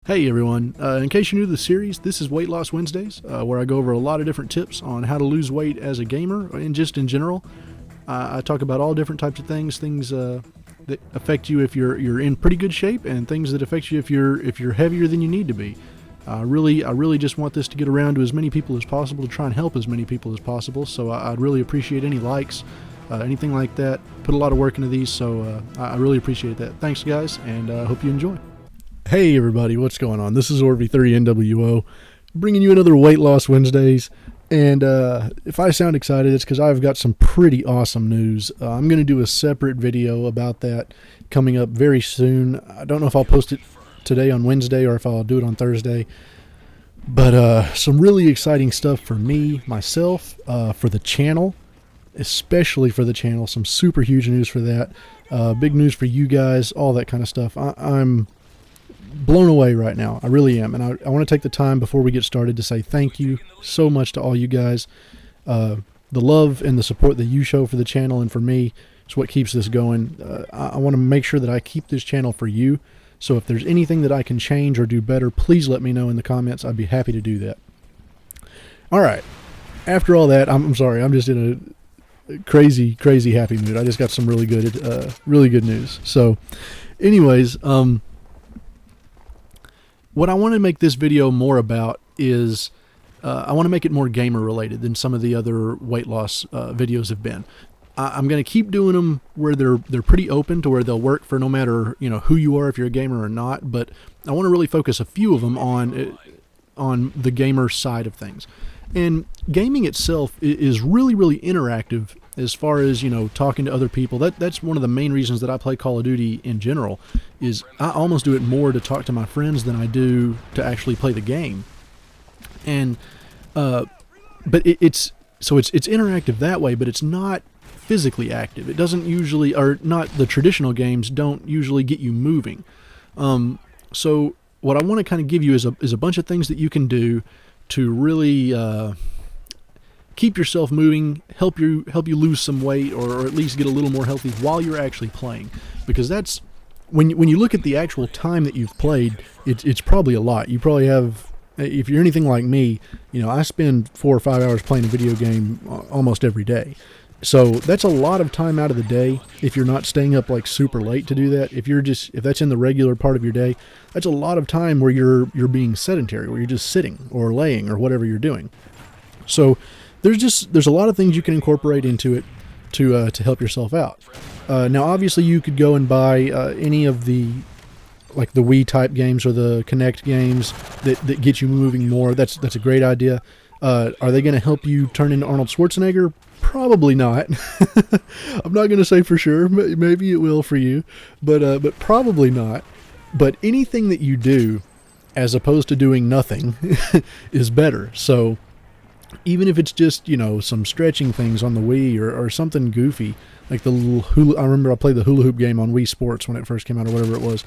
Hey everyone, in case you're new to the series, this is Weight Loss Wednesdays, where I go over a lot of different tips on how to lose weight as a gamer and just in general. I talk about all different types of things that affect you if you're in pretty good shape, and things that affect you if you're heavier than you need to be. I really just want this to get around to as many people as possible, to try and help as many people as possible. So I'd really appreciate any likes, anything like that. Put a lot of work into these, so I really appreciate that. Thanks guys, and I hope you enjoy. Hey everybody, what's going on? This is Orby3NWO, bringing you another Weight Loss Wednesdays, and if I sound excited, it's because I've got some pretty awesome news. I'm going to do a separate video about that coming up very soon. I don't know if I'll post it today on Wednesday or if I'll do it on Thursday, but some really exciting stuff for me, myself, for the channel, especially for the channel. Some super huge news for that, big news for you guys, all that kind of stuff. I'm blown away right now. I really am. And I want to take the time before we get started to say thank you so much to all you guys. The love and the support that you show for the channel and for me is what keeps this going. I want to make sure that I keep this channel for you. So if there's anything that I can change or do better, please let me know in the comments. I'd be happy to do that. All right. After all that, I'm sorry. I'm just in a crazy happy mood. I just got some really good news. So anyways, what I want to make this video more about is I want to make it more gamer related than some of the other weight loss videos have been. I'm going to keep doing them where they're pretty open to where they'll work for no matter who you are, if you're a gamer or not. But I want to really focus a few of them on the gamer side of things. And gaming itself is really interactive as far as talking to other people. That's one of the main reasons that I play Call of Duty in general. Is I almost do it more to talk to my friends than I do to actually play the game. And but it's interactive that way, but it's not physically active. It doesn't usually, or not, the traditional games don't usually get you moving. So what I want to kind of give you is a bunch of things that you can do to really keep yourself moving, help you lose some weight, or at least get a little more healthy while you're actually playing. Because that's when you look at the actual time that you've played, it's probably a lot. You probably have, if you're anything like me, I spend 4 or 5 hours playing a video game almost every day. So that's a lot of time out of the day if you're not staying up like super late to do that. If that's in the regular part of your day, that's a lot of time where you're being sedentary, where you're just sitting or laying or whatever you're doing. So there's a lot of things you can incorporate into it to help yourself out. Now obviously you could go and buy any of the like the Wii type games or the Kinect games that get you moving more. That's a great idea. Are they going to help you turn into Arnold Schwarzenegger? Probably not. I'm not going to say for sure. Maybe it will for you, but probably not. But anything that you do, as opposed to doing nothing, is better. So even if it's just some stretching things on the Wii or something goofy, like the little I remember I played the hula hoop game on Wii Sports when it first came out or whatever it was.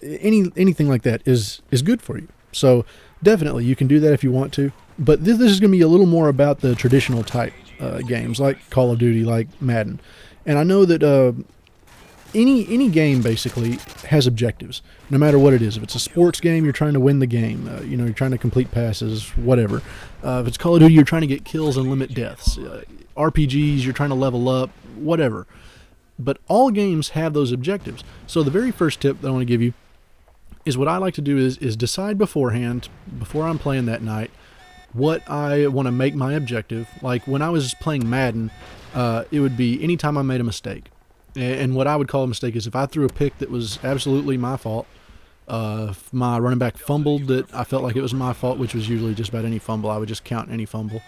Anything like that is good for you. So definitely you can do that if you want to. But this is going to be a little more about the traditional type games like Call of Duty, like Madden. And I know that any game basically has objectives, no matter what it is. If it's a sports game, you're trying to win the game. You're trying to complete passes, whatever. If it's Call of Duty, you're trying to get kills and limit deaths. RPGs, you're trying to level up, whatever. But all games have those objectives. So the very first tip that I want to give you is what I like to do is decide beforehand, before I'm playing that night, what I want to make my objective. Like when I was playing Madden, it would be anytime I made a mistake. And what I would call a mistake is if I threw a pick that was absolutely my fault, if my running back fumbled that I felt like it was my fault, which was usually just about any fumble, I would just count any fumble.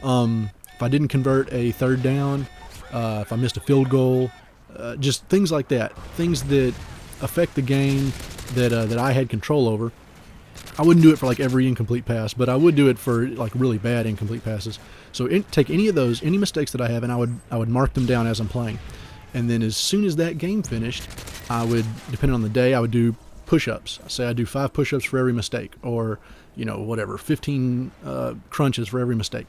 If I didn't convert a third down, if I missed a field goal, just things like that, things that affect the game that I had control over. I wouldn't do it for like every incomplete pass, but I would do it for like really bad incomplete passes. So take any of those, any mistakes that I have, and I would mark them down as I'm playing. And then as soon as that game finished, I would, depending on the day, I would do push-ups. Say I do 5 push-ups for every mistake, or whatever, 15 crunches for every mistake.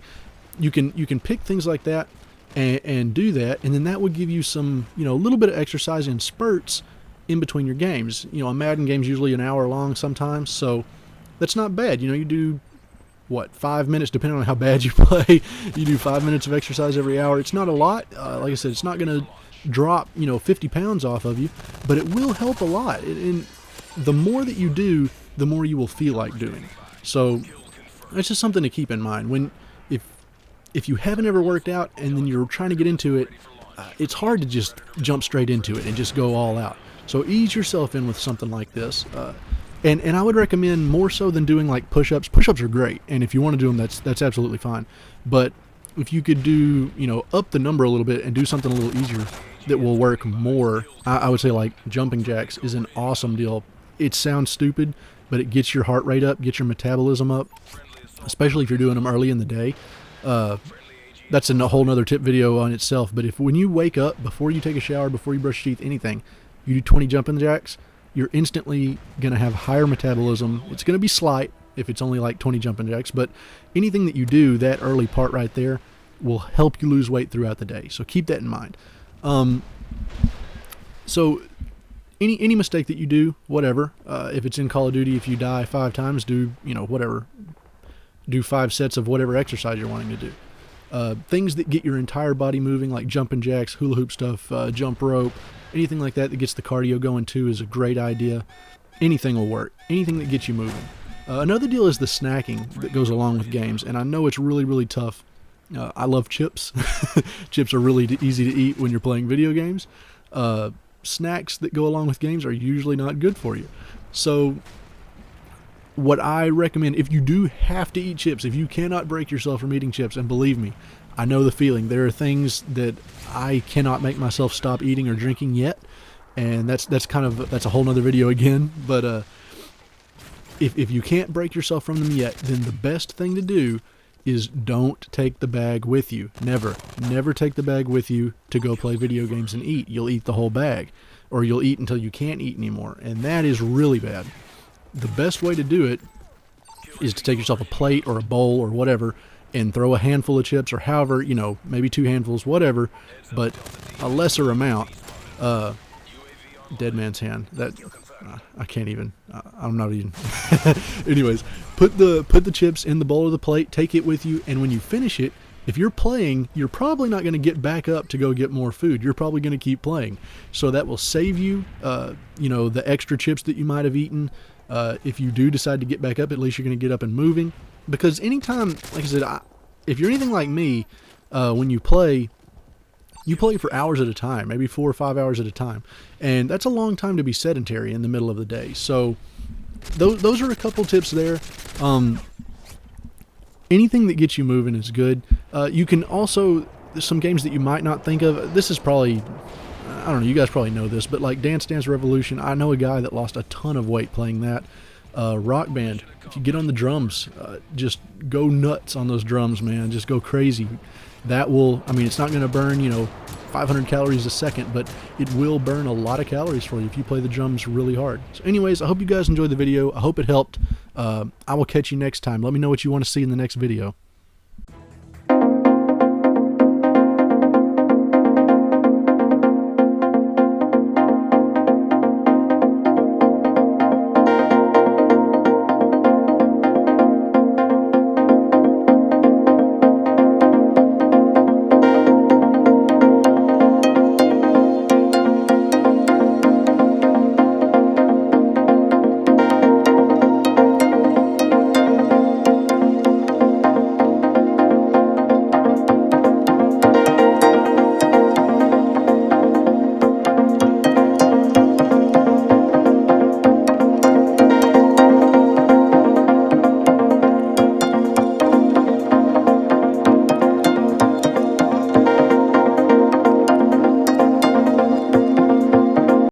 You can pick things like that and do that, and then that would give you some, a little bit of exercise in spurts in between your games. You know, a Madden game's usually an hour long sometimes, so that's not bad. You know, you do, what, 5 minutes, depending on how bad you play. You do 5 minutes of exercise every hour. It's not a lot. Like I said, it's not going to drop, 50 pounds off of you, but it will help a lot. And the more that you do, the more you will feel like doing. So that's just something to keep in mind. When if you haven't ever worked out and then you're trying to get into it, it's hard to just jump straight into it and just go all out. So ease yourself in with something like this. And I would recommend, more so than doing like push-ups. Push-ups are great, and if you want to do them, that's absolutely fine. But if you could do, up the number a little bit and do something a little easier that will work more, I would say like jumping jacks is an awesome deal. It sounds stupid, but it gets your heart rate up, gets your metabolism up, especially if you're doing them early in the day. That's a whole nother tip video on itself. But when you wake up, before you take a shower, before you brush your teeth, anything, you do 20 jumping jacks, you're instantly going to have higher metabolism. It's going to be slight if it's only like 20 jumping jacks, but anything that you do, that early part right there, will help you lose weight throughout the day. So keep that in mind. So any mistake that you do, whatever, if it's in Call of Duty, if you die 5 times, do, whatever, do 5 sets of whatever exercise you're wanting to do. Things that get your entire body moving, like jumping jacks, hula hoop stuff, jump rope, anything like that gets the cardio going too, is a great idea. Anything will work. Anything that gets you moving. Another deal is the snacking that goes along with games, and I know it's really, really tough. I love chips. Chips are really easy to eat when you're playing video games. Snacks that go along with games are usually not good for you. So what I recommend, if you do have to eat chips, if you cannot break yourself from eating chips, and believe me, I know the feeling. There are things that I cannot make myself stop eating or drinking yet, and that's a whole nother video again. But if you can't break yourself from them yet, then the best thing to do is don't take the bag with you. Never take the bag with you to go play video games and eat. You'll eat the whole bag, or you'll eat until you can't eat anymore, and that is really bad. The best way to do it is to take yourself a plate or a bowl or whatever and throw a handful of chips, or however, maybe 2 handfuls, whatever, but a lesser amount. Dead man's hand. That I can't even. I'm not even. Anyways, put the chips in the bowl or the plate. Take it with you, and when you finish it, if you're playing, you're probably not going to get back up to go get more food. You're probably going to keep playing, so that will save you, the extra chips that you might have eaten. If you do decide to get back up, at least you're going to get up and moving. Because anytime, like I said, if you're anything like me, when you play for hours at a time, maybe 4 or 5 hours at a time. And that's a long time to be sedentary in the middle of the day. So those are a couple tips there. Anything that gets you moving is good. You can also, there's some games that you might not think of. This is probably, I don't know, you guys probably know this, but like Dance Dance Revolution, I know a guy that lost a ton of weight playing that. Rock Band, if you get on the drums, just go nuts on those drums, man. Just go crazy. That will, it's not going to burn, 500 calories a second, but it will burn a lot of calories for you if you play the drums really hard. So anyways, I hope you guys enjoyed the video. I hope it helped. I will catch you next time. Let me know what you want to see in the next video.